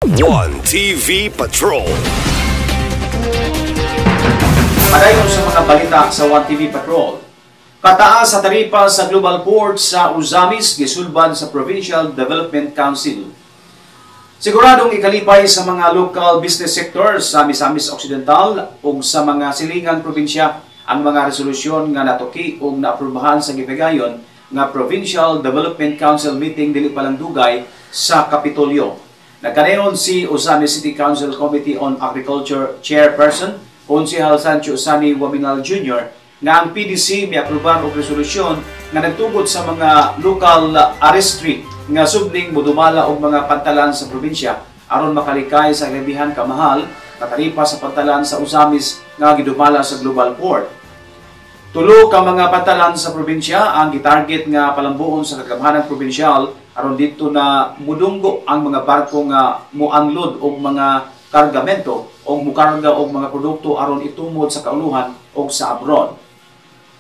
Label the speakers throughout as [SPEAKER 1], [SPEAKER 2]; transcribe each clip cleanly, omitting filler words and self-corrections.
[SPEAKER 1] One TV Patrol.
[SPEAKER 2] Padayon sa mga balita sa One TV Patrol. Kataas sa taripa sa Global Port sa Uzamis gisulbad sa Provincial Development Council. Siguradong ikalipay sa mga local business sectors sa Misamis Occidental ug sa mga silingang probinsya ang mga resolusyon nga natuki ug naaprubahan sa gipigayon nga Provincial Development Council meeting dili palandugay sa Kapitolyo. Nagkaneon si Uzamis City Council Committee on Agriculture Chairperson Konsehal Sancho Sani Wabinal Jr. nga ang PDC may aprubahan og resolusyon nga nagtugod sa mga local arrestry nga subling modumala og mga pantalan sa probinsya aron makalikay sa lebihan kamahal kataripa sa pantalan sa Uzamis nga gidumala sa Global Port. Tulo ka mga pantalan sa probinsya ang gitarget nga palambuon sa kagamhanang probinsyal aron dito na mudunggo ang mga barko nga moanlod og mga kargamento o mukarga og mga produkto aron itumod sa kauluhan o sa abroad.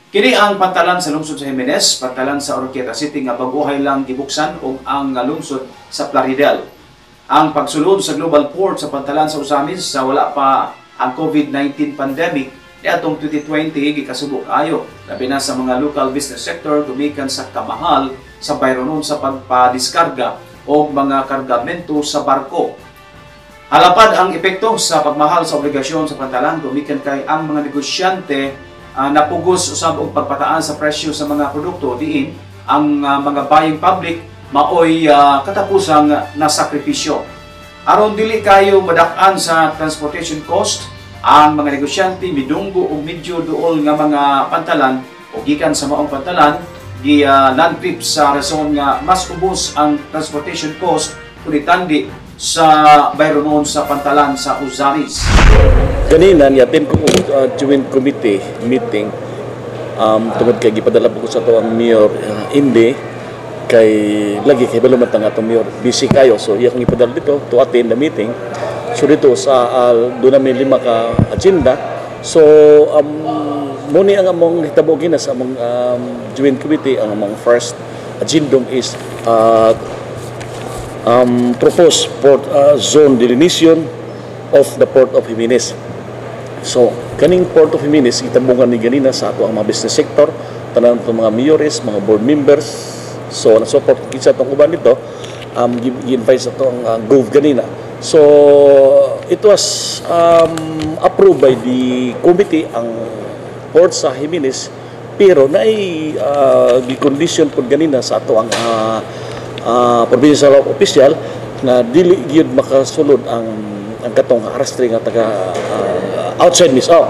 [SPEAKER 2] Kini ang pantalan sa lungsod sa Jimenez, pantalan sa Oroquieta City nga baguhay lang gibuksan o ang lungsod sa Plaridel. Ang pagsulod sa Global Port sa pantalan sa Uzamis sa wala pa ang COVID-19 pandemic niadtong 2020 gikasubok ayo labi na sa mga local business sector gumikan sa kamahal sa bayronon sa pagpadiskarga o mga kargamento sa barko. Halapad ang epekto sa pagmahal sa obligasyon sa pantalan gumikan kay ang mga negosyante napugos usab og pagpataan sa presyo sa mga produkto diin ang mga buying public maoy katapusang nasakripisyo. Aron dili kayo madak-an sa transportation cost, ang mga negosyante midunggo og medyo duol nga mga pantalan o gikan sa maong pantalan land trip sa rason nga mas ubos ang transportation cost kunitandi sa bayronon sa pantalan sa Uzamis.
[SPEAKER 3] Kanina niyatin ko joint committee meeting tungod kay gipadala po ko sa to ang mayor Indi kay lagi kay balumat ang atong mayor busy kayo so iyang ipadala dito to attend the meeting. So dito sa doon na may 5 ka agenda. So muni ang among hitabo gina sa among joint committee ang among first agenda is proposed port zone delineation of the Port of Jimenez. So, kaning Port of Jimenez, itabungan ni ganina sa ato ang mga business sector, tanan ng mga mayores, mga board members, so na-support kinsa itong uban dito, gi-invite sa ito ang GOV ganina. So, it was approved by the committee ang Port sa Jimenez, pero naay gi-condition po ganina sa ato ang provincial official na dili gyud makasulod ang katong arresting nga taga outside Misaw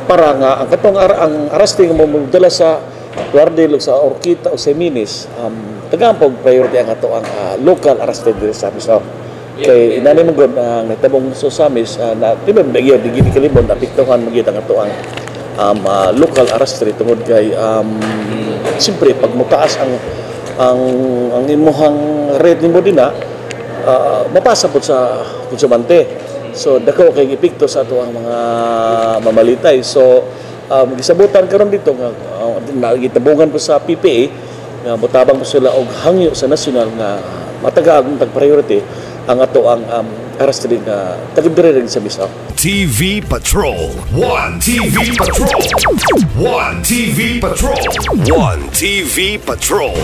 [SPEAKER 3] para nga ang katong ang arresting mo dala sa Guardel sa Oroquieta o sa Jimenez tagampog priority ang ato ang local arrested sa Misaw kay inani mo gud ang natabong sa Uzamis na tibag gyud digiti kalibon apektuhan mo gyud ang ato ang local arrestry tungod kay siyempre pag mutaas ang imuhang rate nimo dinha mapasa po sa konsumante. So dako kay epekto sa ato ang mga mamalitay. So gisabutan karon dito nga gitabungan po sa PPA nga motabang po sila og hangyo sa nasyonal nga matagaan tag priority ang ato ang arrested nga tagdire sa Misaw.
[SPEAKER 1] TV Patrol. One TV Patrol. One TV Patrol. One TV Patrol.